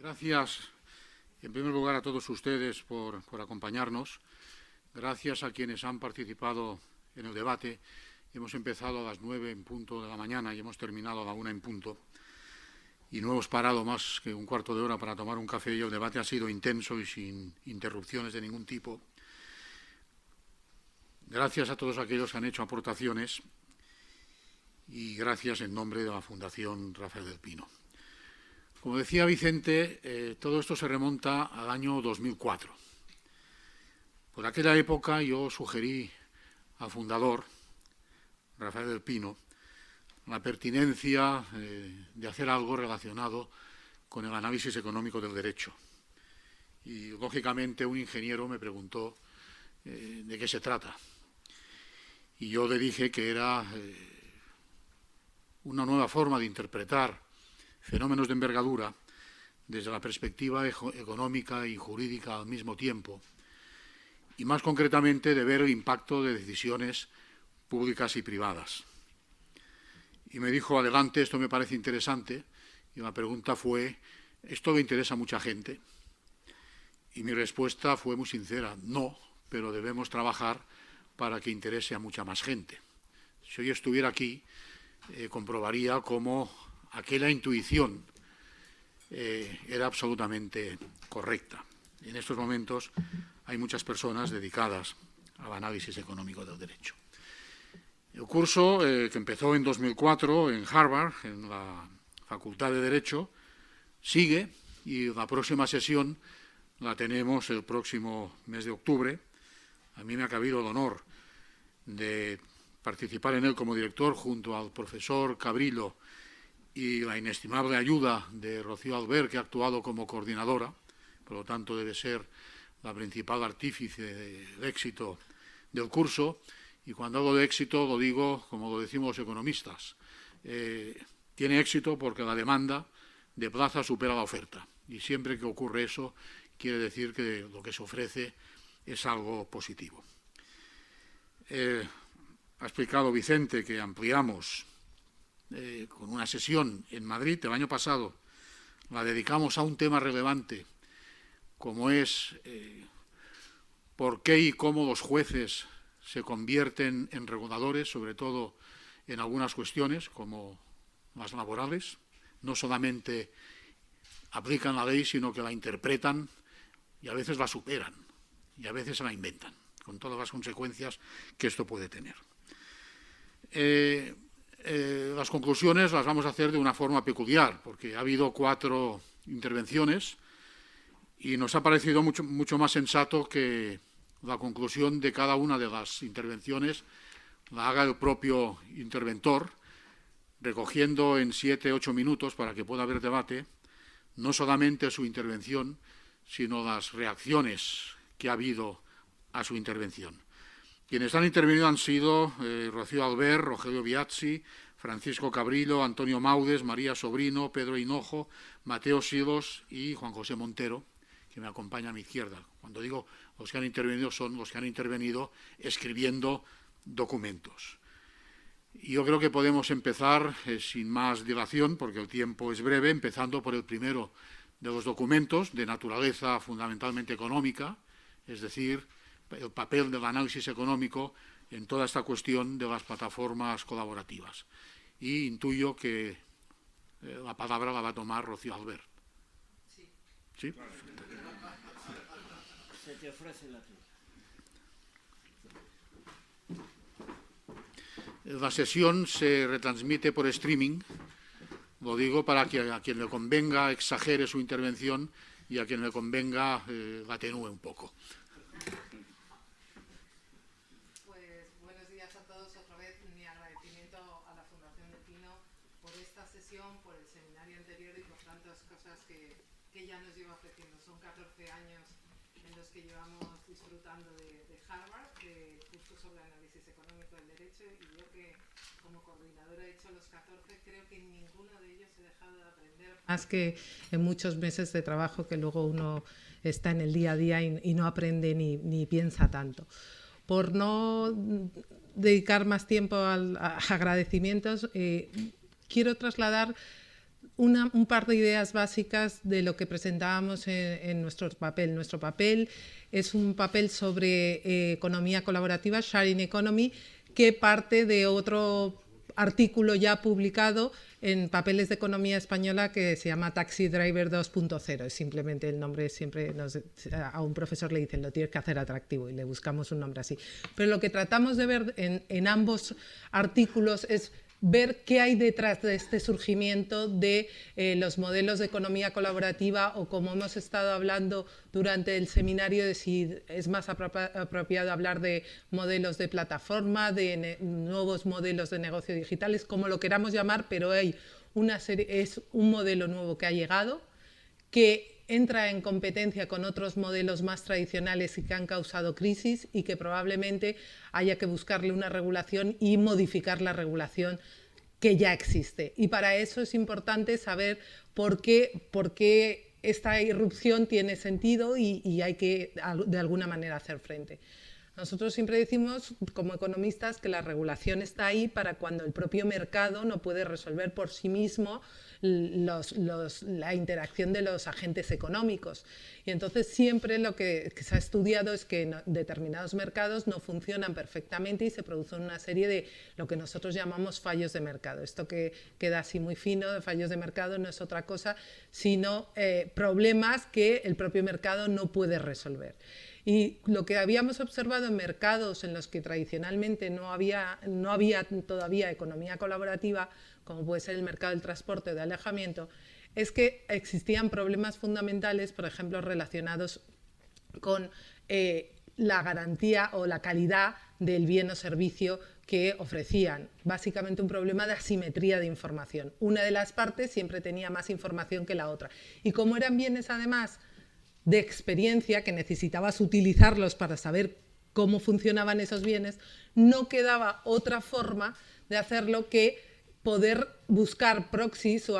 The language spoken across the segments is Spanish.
Gracias, en primer lugar, a todos ustedes por acompañarnos. Gracias a quienes han participado en el debate. Hemos empezado a las 9 en punto de la mañana y hemos terminado a la 1 en punto. Y no hemos parado más que un cuarto de hora para tomar un café y el debate ha sido intenso y sin interrupciones de ningún tipo. Gracias a todos aquellos que han hecho aportaciones y gracias en nombre de la Fundación Rafael del Pino. Como decía Vicente, todo esto se remonta al año 2004. Por aquella época yo sugerí al fundador, Rafael del Pino, la pertinencia de hacer algo relacionado con el análisis económico del derecho. Y, lógicamente, un ingeniero me preguntó de qué se trata. Y yo le dije que era una nueva forma de interpretar fenómenos de envergadura desde la perspectiva económica y jurídica al mismo tiempo, y más concretamente de ver el impacto de decisiones públicas y privadas. Y me dijo, adelante, esto me parece interesante, y la pregunta fue, ¿esto le interesa a mucha gente? Y mi respuesta fue muy sincera, no, pero debemos trabajar para que interese a mucha más gente. Si hoy estuviera aquí, comprobaría cómo aquella intuición era absolutamente correcta. En estos momentos hay muchas personas dedicadas al análisis económico del derecho. El curso, que empezó en 2004 en Harvard, en la Facultad de Derecho, sigue y la próxima sesión la tenemos el próximo mes de octubre. A mí me ha cabido el honor de participar en él como director junto al profesor Cabrillo y la inestimable ayuda de Rocío Albert, que ha actuado como coordinadora, por lo tanto debe ser la principal artífice del éxito del curso. Y cuando hablo de éxito lo digo como lo decimos los economistas. Tiene éxito porque la demanda de plaza supera la oferta. Y siempre que ocurre eso, quiere decir que lo que se ofrece es algo positivo. Ha explicado Vicente que ampliamos con una sesión en Madrid el año pasado, la dedicamos a un tema relevante como es por qué y cómo los jueces se convierten en reguladores, sobre todo en algunas cuestiones como las laborales. No solamente aplican la ley, sino que la interpretan y a veces la superan y a veces se la inventan, con todas las consecuencias que esto puede tener. Las conclusiones las vamos a hacer de una forma peculiar, porque ha habido 4 intervenciones y nos ha parecido mucho más sensato que la conclusión de cada una de las intervenciones la haga el propio interventor, recogiendo en 7-8 minutos, para que pueda haber debate, no solamente su intervención, sino las reacciones que ha habido a su intervención. Quienes han intervenido han sido Rocío Albert, Rogelio Biazzi, Francisco Cabrillo, Antonio Maudes, María Sobrino, Pedro Hinojo, Mateo Silos y Juan José Montero, que me acompaña a mi izquierda. Cuando digo los que han intervenido, son los que han intervenido escribiendo documentos. Y yo creo que podemos empezar sin más dilación, porque el tiempo es breve, empezando por el primero de los documentos, de naturaleza fundamentalmente económica, es decir, el papel del análisis económico en toda esta cuestión de las plataformas colaborativas. Y intuyo que la palabra la va a tomar Rocío Albert. Sí. ¿Sí? Se te ofrece la tuya. La sesión se retransmite por streaming, lo digo para que a quien le convenga exagere su intervención y a quien le convenga la atenúe un poco. Por el seminario anterior y por tantas cosas que ya nos lleva ofreciendo. Son 14 años en los que llevamos disfrutando de Harvard, de cursos sobre análisis económico del derecho, y yo que como coordinadora he hecho los 14, creo que en ninguno de ellos he dejado de aprender más que en muchos meses de trabajo que luego uno está en el día a día y no aprende ni piensa tanto. Por no dedicar más tiempo a agradecimientos, quiero trasladar un par de ideas básicas de lo que presentábamos en nuestro papel. Nuestro papel es un papel sobre economía colaborativa, Sharing Economy, que parte de otro artículo ya publicado en Papeles de Economía Española que se llama Taxi Driver 2.0. Es simplemente el nombre, siempre a un profesor le dicen lo tienes que hacer atractivo y le buscamos un nombre así. Pero lo que tratamos de ver en ambos artículos es ver qué hay detrás de este surgimiento de los modelos de economía colaborativa, o como hemos estado hablando durante el seminario, de si es más apropiado hablar de modelos de plataforma, de nuevos modelos de negocio digitales, como lo queramos llamar, pero hay es un modelo nuevo que ha llegado, que entra en competencia con otros modelos más tradicionales y que han causado crisis, y que probablemente haya que buscarle una regulación y modificar la regulación que ya existe. Y para eso es importante saber por qué esta irrupción tiene sentido y hay que de alguna manera hacer frente. Nosotros siempre decimos, como economistas, que la regulación está ahí para cuando el propio mercado no puede resolver por sí mismo la interacción de los agentes económicos. Y entonces siempre lo que se ha estudiado es que determinados mercados no funcionan perfectamente y se producen una serie de lo que nosotros llamamos fallos de mercado. Esto que queda así muy fino, de fallos de mercado, no es otra cosa sino problemas que el propio mercado no puede resolver. Y lo que habíamos observado en mercados en los que tradicionalmente no había todavía economía colaborativa, como puede ser el mercado del transporte o de alojamiento, es que existían problemas fundamentales, por ejemplo, relacionados con la garantía o la calidad del bien o servicio que ofrecían. Básicamente un problema de asimetría de información. Una de las partes siempre tenía más información que la otra. Y como eran bienes, además, de experiencia, que necesitabas utilizarlos para saber cómo funcionaban esos bienes, no quedaba otra forma de hacerlo que poder buscar proxies o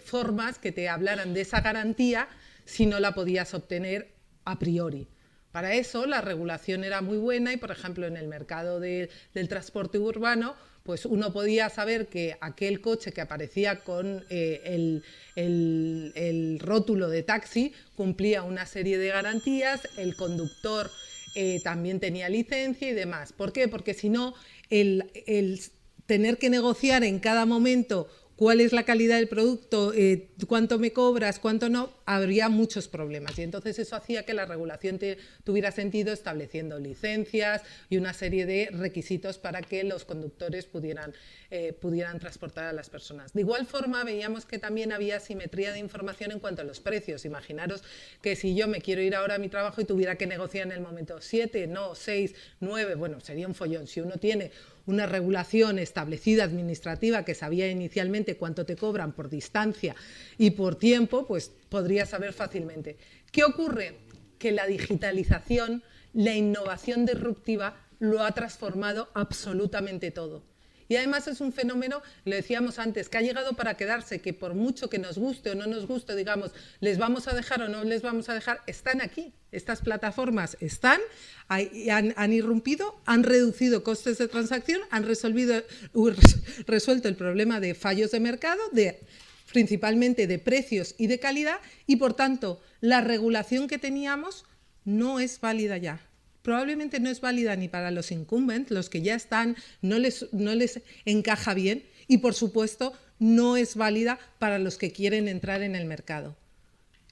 formas que te hablaran de esa garantía si no la podías obtener a priori. Para eso la regulación era muy buena y, por ejemplo, en el mercado del transporte urbano, pues uno podía saber que aquel coche que aparecía con el rótulo de taxi cumplía una serie de garantías, el conductor también tenía licencia y demás. ¿Por qué? Porque si no, el tener que negociar en cada momento cuál es la calidad del producto, cuánto me cobras, cuánto no, habría muchos problemas. Y entonces eso hacía que la regulación tuviera sentido, estableciendo licencias y una serie de requisitos para que los conductores pudieran transportar a las personas. De igual forma, veíamos que también había asimetría de información en cuanto a los precios. Imaginaros que si yo me quiero ir ahora a mi trabajo y tuviera que negociar en el momento 7, no, 6, 9, bueno, sería un follón. Si uno tiene una regulación establecida administrativa que sabía inicialmente cuánto te cobran por distancia y por tiempo, pues podría saber fácilmente. ¿Qué ocurre? Que la digitalización, la innovación disruptiva lo ha transformado absolutamente todo. Y además es un fenómeno, lo decíamos antes, que ha llegado para quedarse, que por mucho que nos guste o no nos guste, digamos, les vamos a dejar o no les vamos a dejar, están aquí. Estas plataformas están, han irrumpido, han reducido costes de transacción, han resuelto el problema de fallos de mercado, principalmente de precios y de calidad, y por tanto la regulación que teníamos no es válida ya. Probablemente no es válida ni para los incumbents, los que ya están, no les encaja bien, y por supuesto no es válida para los que quieren entrar en el mercado.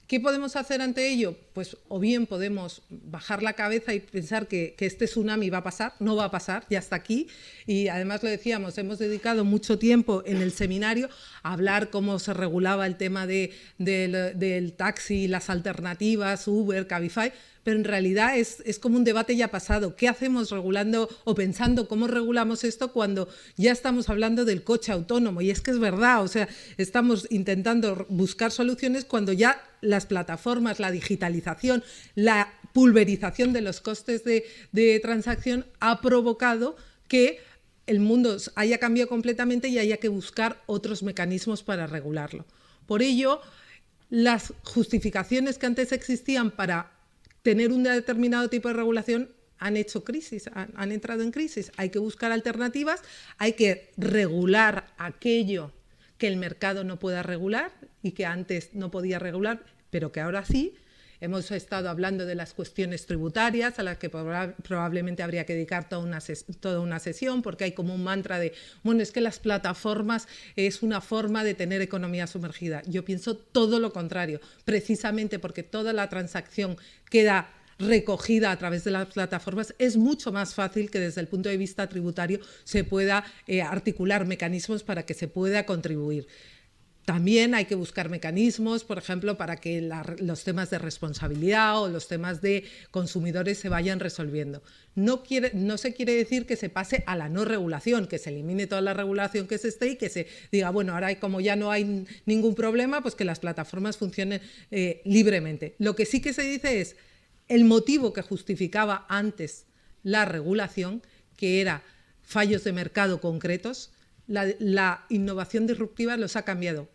¿Qué podemos hacer ante ello? Pues o bien podemos bajar la cabeza y pensar que este tsunami va a pasar, no va a pasar, ya está aquí, y además lo decíamos, hemos dedicado mucho tiempo en el seminario a hablar cómo se regulaba el tema del taxi, las alternativas, Uber, Cabify, pero en realidad es como un debate ya pasado. ¿Qué hacemos regulando o pensando cómo regulamos esto cuando ya estamos hablando del coche autónomo? Y es que es verdad, o sea, estamos intentando buscar soluciones cuando ya las plataformas, la digitalización, la pulverización de los costes de transacción ha provocado que el mundo haya cambiado completamente y haya que buscar otros mecanismos para regularlo. Por ello, las justificaciones que antes existían para tener un determinado tipo de regulación han hecho crisis, han entrado en crisis. Hay que buscar alternativas, hay que regular aquello que el mercado no pueda regular y que antes no podía regular, pero que ahora sí. Hemos estado hablando de las cuestiones tributarias, a las que probablemente habría que dedicar toda una sesión, porque hay como un mantra de, bueno, es que las plataformas es una forma de tener economía sumergida. Yo pienso todo lo contrario, precisamente porque toda la transacción queda recogida a través de las plataformas, es mucho más fácil que desde el punto de vista tributario se pueda articular mecanismos para que se pueda contribuir. También hay que buscar mecanismos, por ejemplo, para que los temas de responsabilidad o los temas de consumidores se vayan resolviendo. No se quiere decir que se pase a la no regulación, que se elimine toda la regulación que se esté y que se diga, bueno, ahora como ya no hay ningún problema, pues que las plataformas funcionen libremente. Lo que sí que se dice es el motivo que justificaba antes la regulación, que era fallos de mercado concretos, la innovación disruptiva los ha cambiado.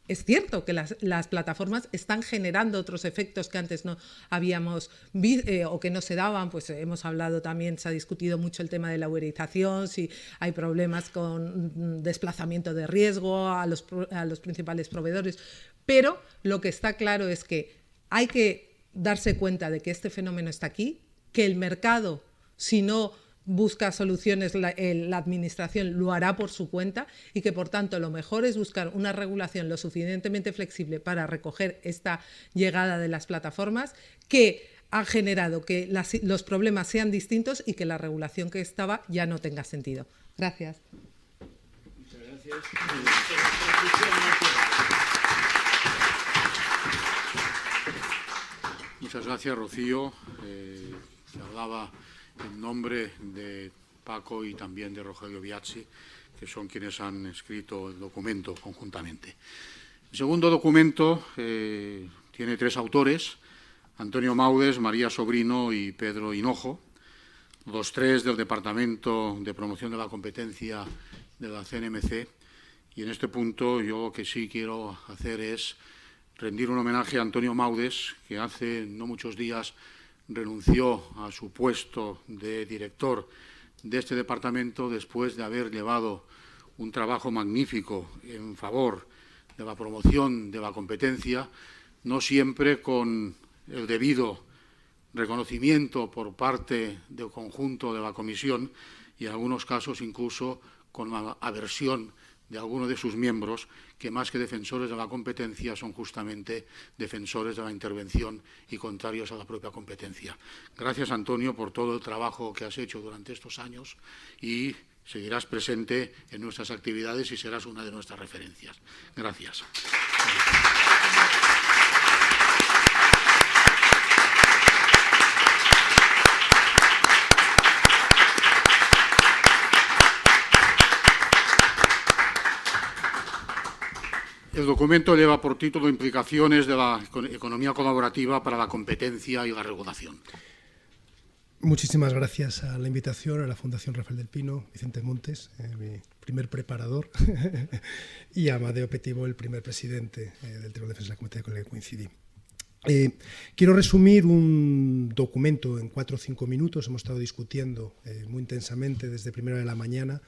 Es cierto que las plataformas están generando otros efectos que antes no habíamos visto o que no se daban, pues hemos hablado también, se ha discutido mucho el tema de la uberización, si hay problemas con desplazamiento de riesgo a los principales proveedores, pero lo que está claro es que hay que darse cuenta de que este fenómeno está aquí, que el mercado, si no busca soluciones, la administración lo hará por su cuenta y que por tanto lo mejor es buscar una regulación lo suficientemente flexible para recoger esta llegada de las plataformas que ha generado que los problemas sean distintos y que la regulación que estaba ya no tenga sentido. Gracias. Muchas gracias. Muchas gracias, Rocío. Se hablaba en nombre de Paco y también de Rogelio Biazzi, que son quienes han escrito el documento conjuntamente. El segundo documento tiene 3 autores, Antonio Maudes, María Sobrino y Pedro Hinojo, los 3 del Departamento de Promoción de la Competencia de la CNMC. Y en este punto yo lo que sí quiero hacer es rendir un homenaje a Antonio Maudes, que hace no muchos días renunció a su puesto de director de este departamento después de haber llevado un trabajo magnífico en favor de la promoción de la competencia, no siempre con el debido reconocimiento por parte del conjunto de la Comisión y en algunos casos incluso con la aversión de algunos de sus miembros, que más que defensores de la competencia son justamente defensores de la intervención y contrarios a la propia competencia. Gracias, Antonio, por todo el trabajo que has hecho durante estos años y seguirás presente en nuestras actividades y serás una de nuestras referencias. Gracias. El documento lleva por título Implicaciones de la economía colaborativa para la competencia y la regulación. Muchísimas gracias a la invitación, a la Fundación Rafael del Pino, Vicente Montes, mi primer preparador, y a Amadeo Petivo, el primer presidente del Tribunal de Defensa de la Competencia con el que coincidí. Quiero resumir un documento en 4 o 5 minutos. Hemos estado discutiendo muy intensamente desde primera de la mañana.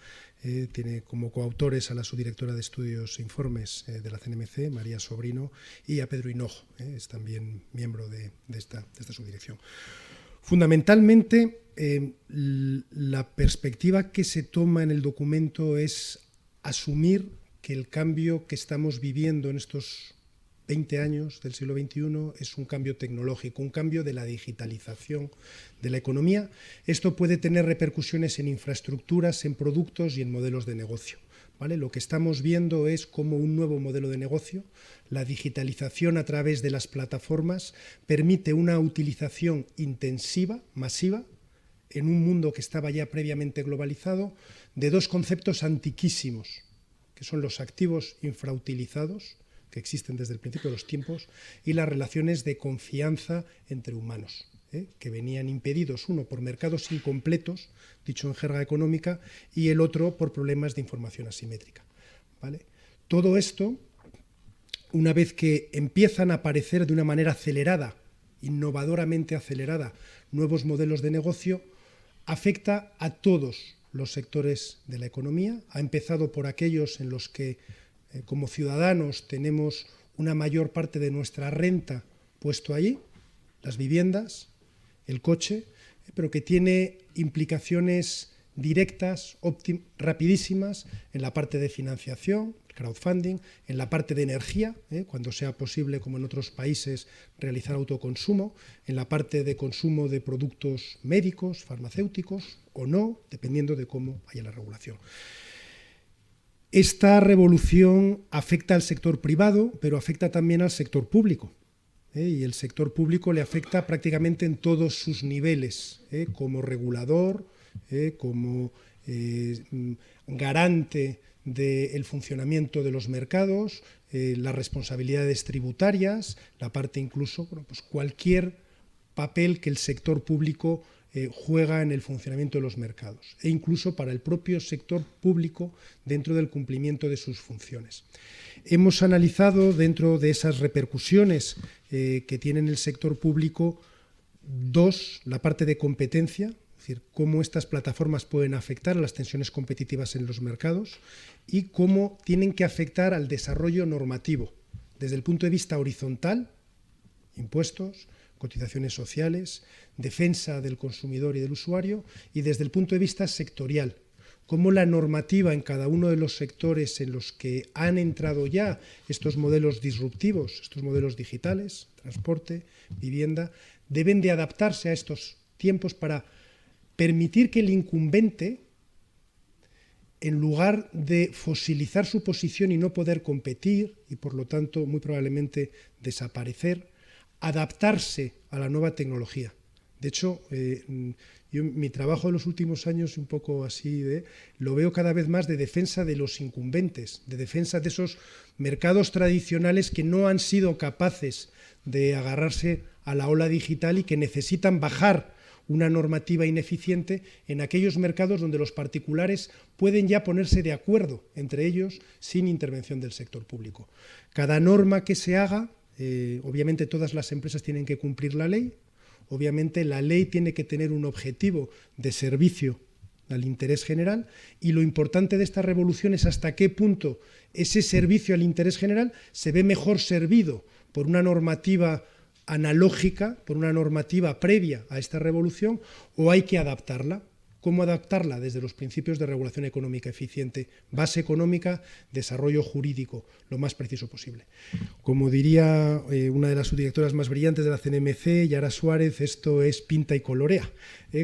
Tiene como coautores a la subdirectora de Estudios e Informes de la CNMC, María Sobrino, y a Pedro Hinojo, es también miembro de esta subdirección. Fundamentalmente, la perspectiva que se toma en el documento es asumir que el cambio que estamos viviendo en estos 20 años del siglo XXI es un cambio tecnológico, un cambio de la digitalización de la economía. Esto puede tener repercusiones en infraestructuras, en productos y en modelos de negocio, ¿vale? Lo que estamos viendo es cómo un nuevo modelo de negocio, la digitalización a través de las plataformas, permite una utilización intensiva, masiva, en un mundo que estaba ya previamente globalizado, de 2 conceptos antiquísimos, que son los activos infrautilizados, que existen desde el principio de los tiempos, y las relaciones de confianza entre humanos, que venían impedidos, uno por mercados incompletos, dicho en jerga económica, y el otro por problemas de información asimétrica, ¿vale? Todo esto, una vez que empiezan a aparecer de una manera acelerada, innovadoramente acelerada, nuevos modelos de negocio, afecta a todos los sectores de la economía. Ha empezado por aquellos en los que como ciudadanos tenemos una mayor parte de nuestra renta puesto allí, las viviendas, el coche, pero que tiene implicaciones directas, rapidísimas en la parte de financiación, crowdfunding, en la parte de energía, cuando sea posible, como en otros países, realizar autoconsumo, en la parte de consumo de productos médicos, farmacéuticos o no, dependiendo de cómo haya la regulación. Esta revolución afecta al sector privado, pero afecta también al sector público. Y el sector público le afecta prácticamente en todos sus niveles, como regulador, como garante del funcionamiento de los mercados, las responsabilidades tributarias, la parte incluso, bueno, pues cualquier papel que el sector público juega en el funcionamiento de los mercados e incluso para el propio sector público dentro del cumplimiento de sus funciones. Hemos analizado dentro de esas repercusiones que tiene el sector público dos, la parte de competencia, es decir, cómo estas plataformas pueden afectar a las tensiones competitivas en los mercados y cómo tienen que afectar al desarrollo normativo desde el punto de vista horizontal, impuestos, cotizaciones sociales, defensa del consumidor y del usuario, y desde el punto de vista sectorial, cómo la normativa en cada uno de los sectores en los que han entrado ya estos modelos disruptivos, estos modelos digitales, transporte, vivienda, deben de adaptarse a estos tiempos para permitir que el incumbente, en lugar de fosilizar su posición y no poder competir, y por lo tanto muy probablemente desaparecer, adaptarse a la nueva tecnología. De hecho, mi trabajo de los últimos años, un poco así, lo veo cada vez más de defensa de los incumbentes, de defensa de esos mercados tradicionales que no han sido capaces de agarrarse a la ola digital y que necesitan bajar una normativa ineficiente en aquellos mercados donde los particulares pueden ya ponerse de acuerdo entre ellos sin intervención del sector público. Cada norma que se haga, obviamente todas las empresas tienen que cumplir la ley, obviamente la ley tiene que tener un objetivo de servicio al interés general y lo importante de esta revolución es hasta qué punto ese servicio al interés general se ve mejor servido por una normativa analógica, por una normativa previa a esta revolución, o hay que adaptarla. ¿Cómo adaptarla? Desde los principios de regulación económica eficiente, base económica, desarrollo jurídico, lo más preciso posible. Como diría una de las subdirectoras más brillantes de la CNMC, Yara Suárez, esto es pinta y colorea.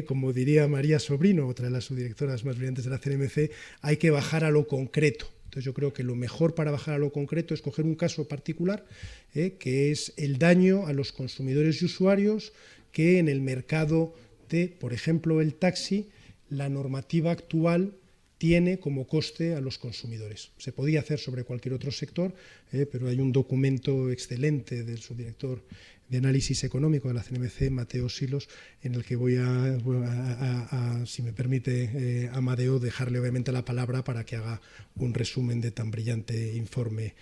Como diría María Sobrino, otra de las subdirectoras más brillantes de la CNMC, hay que bajar a lo concreto. Entonces yo creo que lo mejor para bajar a lo concreto es coger un caso particular, que es el daño a los consumidores y usuarios que en el mercado de, por ejemplo, el taxi, la normativa actual tiene como coste a los consumidores. Se podía hacer sobre cualquier otro sector, pero hay un documento excelente del subdirector de análisis económico de la CNMC, Mateo Silos, en el que voy a si me permite, Amadeo, dejarle obviamente la palabra para que haga un resumen de tan brillante informe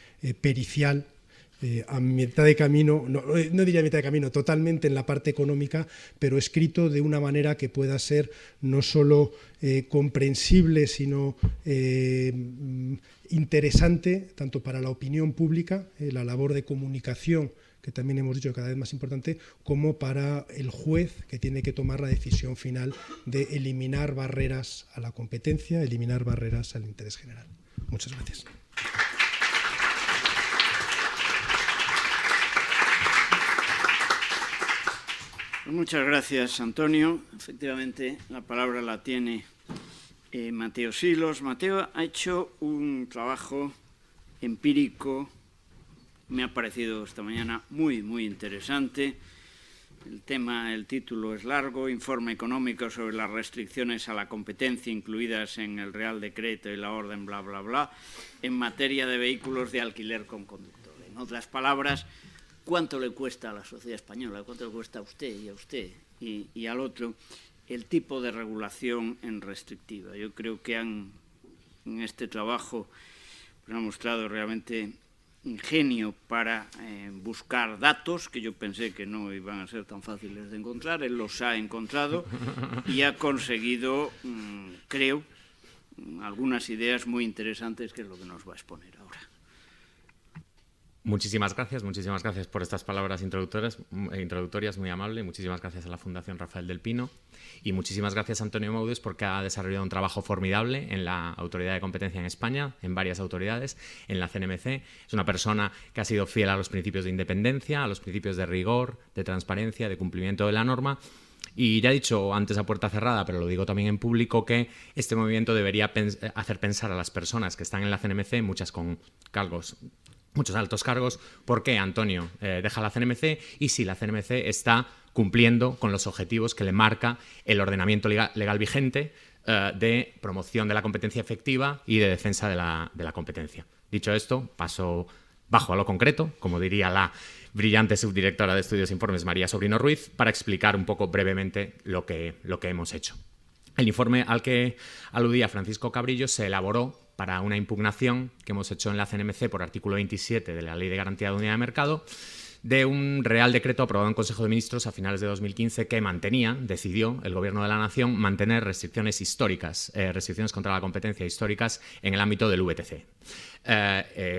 pericial, a mitad de camino, no diría mitad de camino, totalmente en la parte económica, pero escrito de una manera que pueda ser no solo comprensible, sino interesante, tanto para la opinión pública, la labor de comunicación, que también hemos dicho cada vez más importante, como para el juez que tiene que tomar la decisión final de eliminar barreras a la competencia, eliminar barreras al interés general. Muchas gracias. Muchas gracias, Antonio. Efectivamente, la palabra la tiene Mateo Silos. Mateo ha hecho un trabajo empírico, me ha parecido esta mañana muy, muy interesante. El título es largo, Informe económico sobre las restricciones a la competencia incluidas en el Real Decreto y la Orden bla, bla, bla, en materia de vehículos de alquiler con conductor. En otras palabras, ¿cuánto le cuesta a la sociedad española? ¿Cuánto le cuesta a usted y al otro el tipo de regulación en restrictiva? Yo creo que en este trabajo han mostrado realmente ingenio para buscar datos que yo pensé que no iban a ser tan fáciles de encontrar. Él los ha encontrado y ha conseguido, creo, algunas ideas muy interesantes, que es lo que nos va a exponer ahora. Muchísimas gracias por estas palabras introductorias, muy amable. Muchísimas gracias a la Fundación Rafael del Pino y muchísimas gracias a Antonio Moudes porque ha desarrollado un trabajo formidable en la Autoridad de Competencia en España, en varias autoridades, en la CNMC. Es una persona que ha sido fiel a los principios de independencia, a los principios de rigor, de transparencia, de cumplimiento de la norma. Y ya he dicho antes a puerta cerrada, pero lo digo también en público, que este movimiento debería hacer pensar a las personas que están en la CNMC, muchas con muchos altos cargos, por qué Antonio deja la CNMC y si la CNMC está cumpliendo con los objetivos que le marca el ordenamiento legal vigente de promoción de la competencia efectiva y de defensa de la competencia. Dicho esto, paso bajo a lo concreto, como diría la brillante subdirectora de Estudios e Informes, María Sobrino Ruiz, para explicar un poco brevemente lo que hemos hecho. El informe al que aludía Francisco Cabrillo se elaboró para una impugnación que hemos hecho en la CNMC por artículo 27 de la Ley de Garantía de Unidad de Mercado de un Real Decreto aprobado en Consejo de Ministros a finales de 2015 que decidió el Gobierno de la Nación mantener restricciones históricas, restricciones contra la competencia históricas en el ámbito del VTC.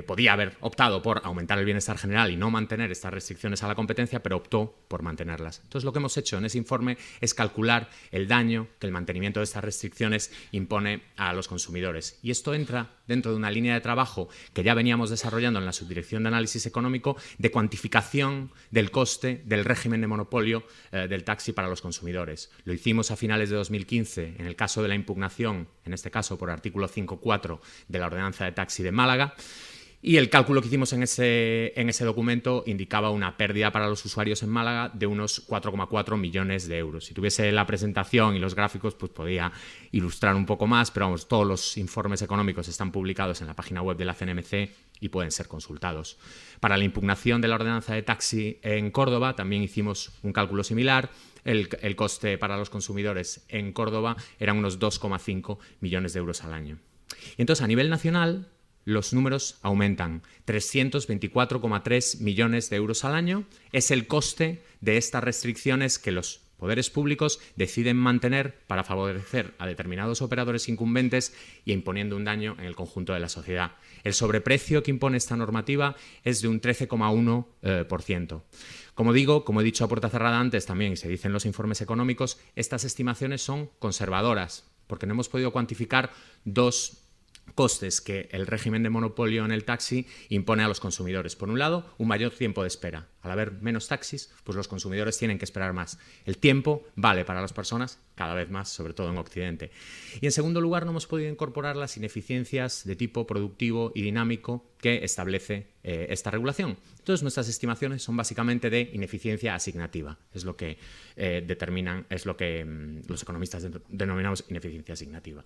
Podía haber optado por aumentar el bienestar general y no mantener estas restricciones a la competencia, pero optó por mantenerlas. Entonces, lo que hemos hecho en ese informe es calcular el daño que el mantenimiento de estas restricciones impone a los consumidores. Y esto entra dentro de una línea de trabajo que ya veníamos desarrollando en la Subdirección de Análisis Económico de cuantificación del coste del régimen de monopolio del taxi para los consumidores. Lo hicimos a finales de 2015 en el caso de la impugnación, en este caso por artículo 5.4 de la Ordenanza de Taxi de Málaga, y el cálculo que hicimos en ese documento indicaba una pérdida para los usuarios en Málaga de unos 4,4 millones de euros. Si tuviese la presentación y los gráficos, pues podía ilustrar un poco más, pero vamos, todos los informes económicos están publicados en la página web de la CNMC y pueden ser consultados. Para la impugnación de la ordenanza de taxi en Córdoba también hicimos un cálculo similar. El coste para los consumidores en Córdoba eran unos 2,5 millones de euros al año. Y entonces, a nivel nacional, los números aumentan. 324,3 millones de euros al año es el coste de estas restricciones que los poderes públicos deciden mantener para favorecer a determinados operadores incumbentes y imponiendo un daño en el conjunto de la sociedad. El sobreprecio que impone esta normativa es de un 13,1%. Como he dicho a puerta cerrada antes también, y se dice en los informes económicos, estas estimaciones son conservadoras, porque no hemos podido cuantificar dos costes que el régimen de monopolio en el taxi impone a los consumidores. Por un lado, un mayor tiempo de espera. Al haber menos taxis, pues los consumidores tienen que esperar más. El tiempo vale para las personas cada vez más, sobre todo en Occidente. Y en segundo lugar, no hemos podido incorporar las ineficiencias de tipo productivo y dinámico que establece esta regulación. Entonces, nuestras estimaciones son básicamente de ineficiencia asignativa. Es lo que los economistas denominamos ineficiencia asignativa.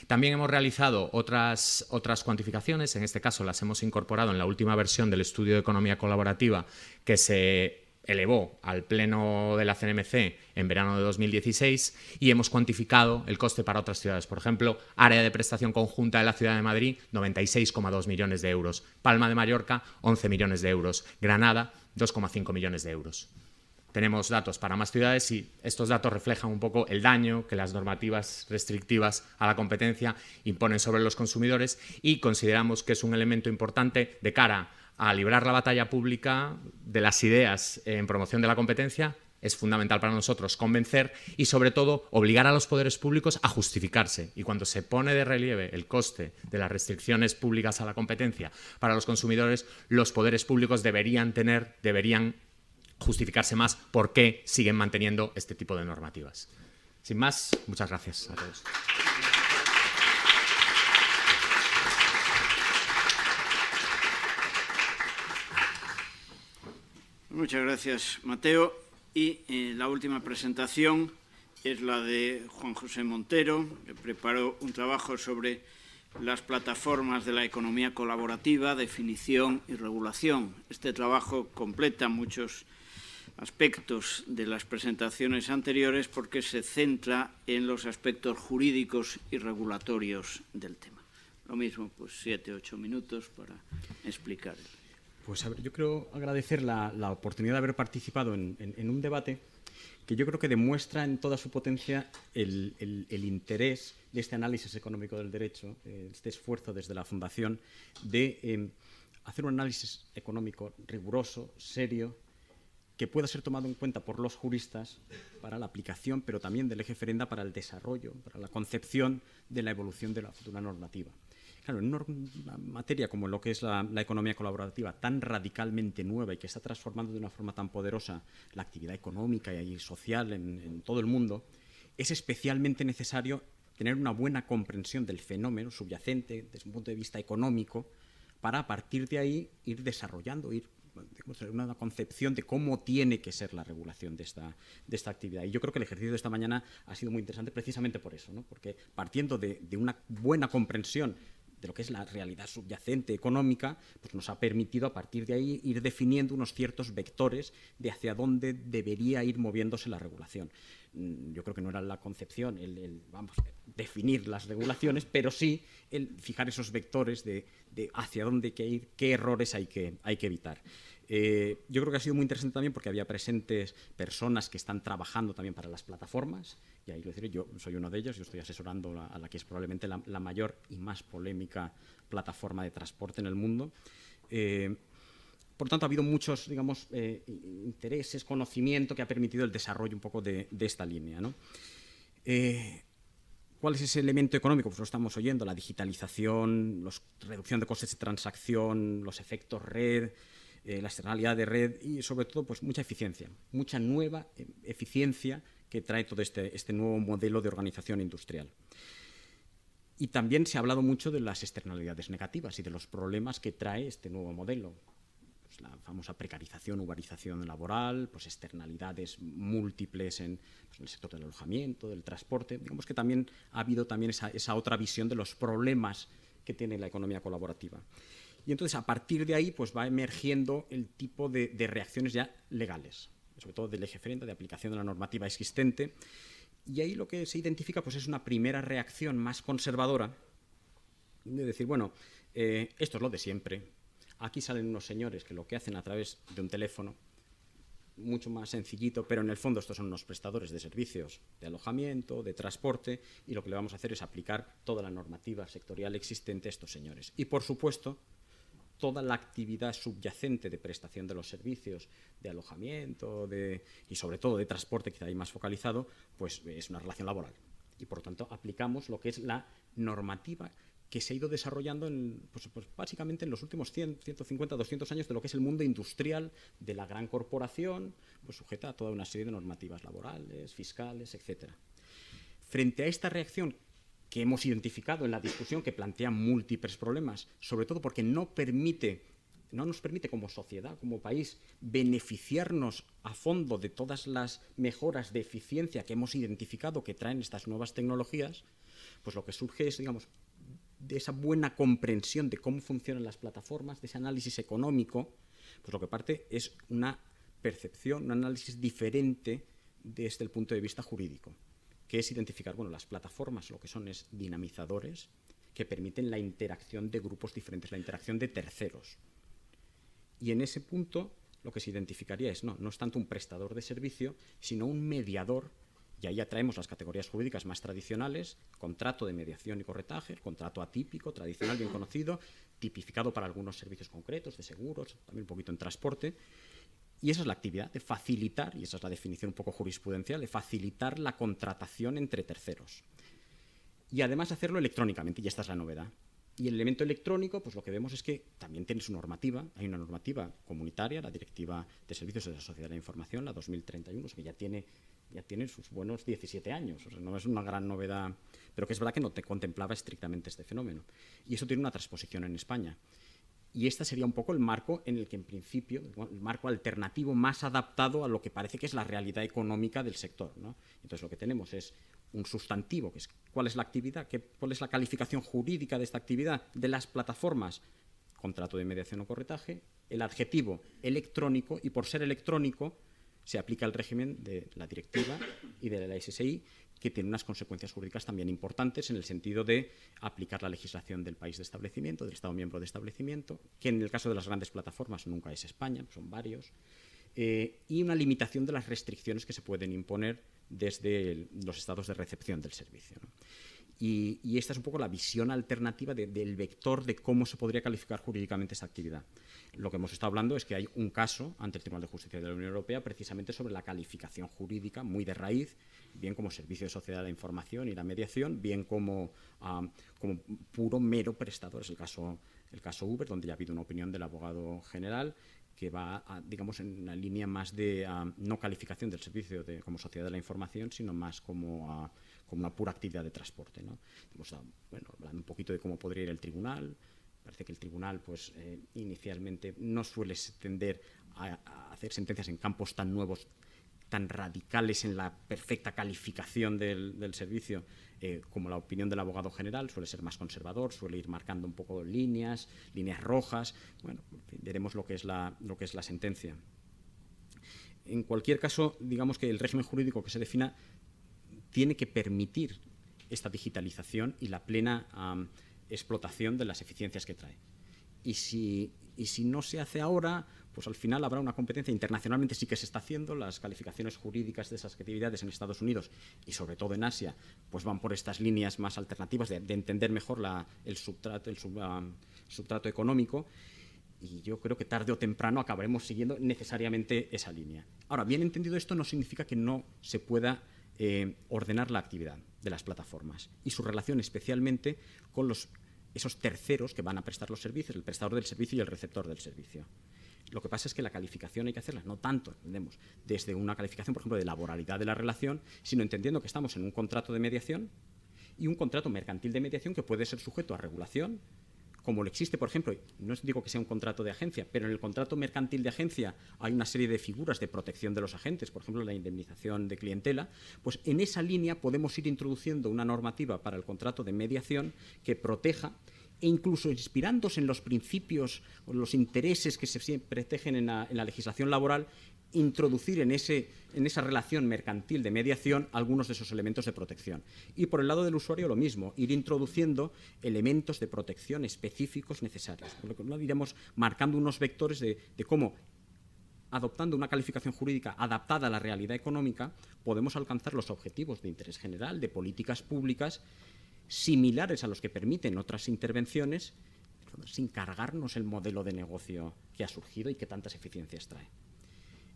También hemos realizado otras cuantificaciones. En este caso, las hemos incorporado en la última versión del estudio de economía colaborativa que se elevó al Pleno de la CNMC en verano de 2016 y hemos cuantificado el coste para otras ciudades. Por ejemplo, área de prestación conjunta de la Ciudad de Madrid, 96,2 millones de euros. Palma de Mallorca, 11 millones de euros. Granada, 2,5 millones de euros. Tenemos datos para más ciudades y estos datos reflejan un poco el daño que las normativas restrictivas a la competencia imponen sobre los consumidores y consideramos que es un elemento importante de cara a librar la batalla pública de las ideas en promoción de la competencia. Es fundamental para nosotros convencer y, sobre todo, obligar a los poderes públicos a justificarse. Y cuando se pone de relieve el coste de las restricciones públicas a la competencia para los consumidores, los poderes públicos deberían justificarse más por qué siguen manteniendo este tipo de normativas. Sin más, muchas gracias a todos. Muchas gracias, Mateo. Y la última presentación es la de Juan José Montero, que preparó un trabajo sobre las plataformas de la economía colaborativa, definición y regulación. Este trabajo completa muchos aspectos de las presentaciones anteriores porque se centra en los aspectos jurídicos y regulatorios del tema. Lo mismo, pues 7 o 8 minutos para explicar. Pues a ver, yo quiero agradecer la oportunidad de haber participado en un debate que yo creo que demuestra en toda su potencia el interés de este análisis económico del derecho, este esfuerzo desde la Fundación de hacer un análisis económico riguroso, serio, que pueda ser tomado en cuenta por los juristas para la aplicación, pero también del eje ferenda para el desarrollo, para la concepción de la evolución de la futura normativa. Claro, en una materia como lo que es la economía colaborativa, tan radicalmente nueva y que está transformando de una forma tan poderosa la actividad económica y social en todo el mundo, es especialmente necesario tener una buena comprensión del fenómeno subyacente desde un punto de vista económico para, a partir de ahí, ir desarrollando, una concepción de cómo tiene que ser la regulación de esta actividad. Y yo creo que el ejercicio de esta mañana ha sido muy interesante precisamente por eso, ¿no? Porque partiendo de una buena comprensión de lo que es la realidad subyacente económica, pues nos ha permitido a partir de ahí ir definiendo unos ciertos vectores de hacia dónde debería ir moviéndose la regulación. Yo creo que no era la concepción vamos, definir las regulaciones, pero sí el fijar esos vectores de hacia dónde hay que ir, qué errores hay que evitar. Yo creo que ha sido muy interesante también porque había presentes personas que están trabajando también para las plataformas, y ahí lo diré, yo soy uno de ellos, yo estoy asesorando a la que es probablemente la mayor y más polémica plataforma de transporte en el mundo. Por tanto, ha habido muchos, digamos, intereses, conocimiento que ha permitido el desarrollo un poco de esta línea, ¿no? ¿Cuál es ese elemento económico? Pues lo estamos oyendo, la digitalización, reducción de costes de transacción, los efectos red, la externalidad de red y, sobre todo, pues mucha eficiencia, mucha nueva eficiencia que trae todo este nuevo modelo de organización industrial. Y también se ha hablado mucho de las externalidades negativas y de los problemas que trae este nuevo modelo. Pues la famosa precarización, uberización laboral, pues externalidades múltiples en el sector del alojamiento, del transporte. Digamos que también ha habido también esa otra visión de los problemas que tiene la economía colaborativa. Y entonces, a partir de ahí, pues va emergiendo el tipo de reacciones ya legales, sobre todo del eje ferenda, de aplicación de la normativa existente. Y ahí lo que se identifica pues, es una primera reacción más conservadora, de decir, bueno, esto es lo de siempre. Aquí salen unos señores que lo que hacen a través de un teléfono, mucho más sencillito, pero en el fondo estos son unos prestadores de servicios de alojamiento, de transporte, y lo que le vamos a hacer es aplicar toda la normativa sectorial existente a estos señores. Y, por supuesto, toda la actividad subyacente de prestación de los servicios de alojamiento y sobre todo de transporte, quizá ahí más focalizado, pues es una relación laboral. Y por lo tanto aplicamos lo que es la normativa que se ha ido desarrollando pues básicamente en los últimos 100, 150, 200 años de lo que es el mundo industrial de la gran corporación, pues sujeta a toda una serie de normativas laborales, fiscales, etc. Frente a esta reacción que hemos identificado en la discusión, que plantea múltiples problemas, sobre todo porque no nos permite como sociedad, como país, beneficiarnos a fondo de todas las mejoras de eficiencia que hemos identificado que traen estas nuevas tecnologías, pues lo que surge es, digamos, de esa buena comprensión de cómo funcionan las plataformas, de ese análisis económico, pues lo que parte es una percepción, un análisis diferente desde el punto de vista jurídico, que es identificar, bueno, las plataformas lo que son es dinamizadores que permiten la interacción de grupos diferentes, la interacción de terceros. Y en ese punto lo que se identificaría es, no es tanto un prestador de servicio, sino un mediador, y ahí ya traemos las categorías jurídicas más tradicionales, contrato de mediación y corretaje, contrato atípico, tradicional, bien conocido, tipificado para algunos servicios concretos, de seguros, también un poquito en transporte. Y esa es la actividad de facilitar, y esa es la definición un poco jurisprudencial, de facilitar la contratación entre terceros. Y además hacerlo electrónicamente, y esta es la novedad. Y el elemento electrónico, pues lo que vemos es que también tiene su normativa. Hay una normativa comunitaria, la Directiva de Servicios de la Sociedad de la Información, la 2031, que ya tiene sus buenos 17 años. O sea, no es una gran novedad, pero que es verdad que no te contemplaba estrictamente este fenómeno. Y eso tiene una transposición en España. Y este sería un poco el marco en el que, en principio, el marco alternativo más adaptado a lo que parece que es la realidad económica del sector, ¿no? Entonces, lo que tenemos es un sustantivo, que es cuál es la actividad, cuál es la calificación jurídica de esta actividad de las plataformas, contrato de mediación o corretaje, el adjetivo electrónico, y por ser electrónico se aplica el régimen de la directiva y de la SSI, que tiene unas consecuencias jurídicas también importantes en el sentido de aplicar la legislación del país de establecimiento, del Estado miembro de establecimiento, que en el caso de las grandes plataformas nunca es España, son varios, y una limitación de las restricciones que se pueden imponer desde los estados de recepción del servicio, ¿no? Y esta es un poco la visión alternativa del vector de cómo se podría calificar jurídicamente esa actividad. Lo que hemos estado hablando es que hay un caso ante el Tribunal de Justicia de la Unión Europea precisamente sobre la calificación jurídica muy de raíz, bien como servicio de sociedad de la información y la mediación, bien como puro mero prestador. Es el caso Uber, donde ya ha habido una opinión del abogado general que va, digamos, en una línea más de no calificación del servicio como sociedad de la información, sino más como una pura actividad de transporte, ¿no? Hemos hablando un poquito de cómo podría ir el tribunal. Parece que el tribunal, pues, inicialmente no suele tender a hacer sentencias en campos tan nuevos, tan radicales en la perfecta calificación del servicio, como la opinión del abogado general. Suele ser más conservador, suele ir marcando un poco líneas rojas. Bueno, veremos lo que es la sentencia. En cualquier caso, digamos que el régimen jurídico que se defina tiene que permitir esta digitalización y la plena explotación de las eficiencias que trae. Y si no se hace ahora, pues al final habrá una competencia. Internacionalmente sí que se está haciendo. Las calificaciones jurídicas de esas actividades en Estados Unidos y sobre todo en Asia, pues van por estas líneas más alternativas de entender mejor el substrato económico. Y yo creo que tarde o temprano acabaremos siguiendo necesariamente esa línea. Ahora, bien entendido, esto no significa que no se pueda ordenar la actividad de las plataformas y su relación especialmente con esos terceros que van a prestar los servicios, el prestador del servicio y el receptor del servicio. Lo que pasa es que la calificación hay que hacerla, no tanto, entendemos, desde una calificación, por ejemplo, de laboralidad de la relación, sino entendiendo que estamos en un contrato de mediación y un contrato mercantil de mediación que puede ser sujeto a regulación, como lo existe, por ejemplo, no os digo que sea un contrato de agencia, pero en el contrato mercantil de agencia hay una serie de figuras de protección de los agentes, por ejemplo, la indemnización de clientela. Pues en esa línea podemos ir introduciendo una normativa para el contrato de mediación que proteja, e incluso inspirándose en los principios o los intereses que se protegen en la legislación laboral, introducir en esa relación mercantil de mediación algunos de esos elementos de protección. Y por el lado del usuario lo mismo, ir introduciendo elementos de protección específicos necesarios. Por lo que lo iremos marcando unos vectores de cómo, adoptando una calificación jurídica adaptada a la realidad económica, podemos alcanzar los objetivos de interés general, de políticas públicas, similares a los que permiten otras intervenciones, sin cargarnos el modelo de negocio que ha surgido y que tantas eficiencias trae.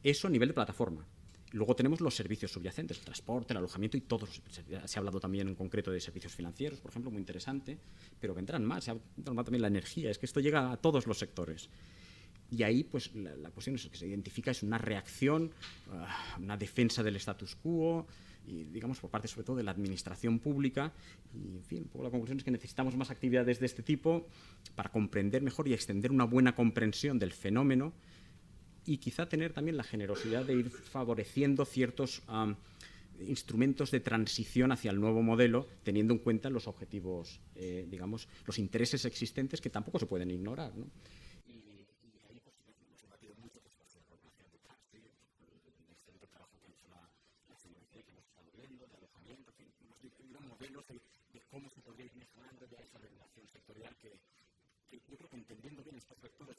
Eso a nivel de plataforma. Luego tenemos los servicios subyacentes, el transporte, el alojamiento y todos. Se ha hablado también en concreto de servicios financieros, por ejemplo, muy interesante, pero vendrán más. Se ha hablado también de la energía, es que esto llega a todos los sectores. Y ahí, pues, la cuestión es que se identifica es una reacción, una defensa del status quo, y, digamos, por parte sobre todo de la administración pública. Y, en fin, un poco la conclusión es que necesitamos más actividades de este tipo para comprender mejor y extender una buena comprensión del fenómeno, y quizá tener también la generosidad de ir favoreciendo ciertos instrumentos de transición hacia el nuevo modelo, teniendo en cuenta los objetivos, digamos, los intereses existentes que tampoco se pueden ignorar, ¿no? Y ahí, pues, hemos debatido mucho la regulación de taxi, el excelente trabajo que ha hecho la CNMC, que hemos estado viendo, de alojamiento, que hemos dividido modelos de cómo se podría ir mejorando ya esa regulación sectorial que yo creo que entendiendo bien estos vectores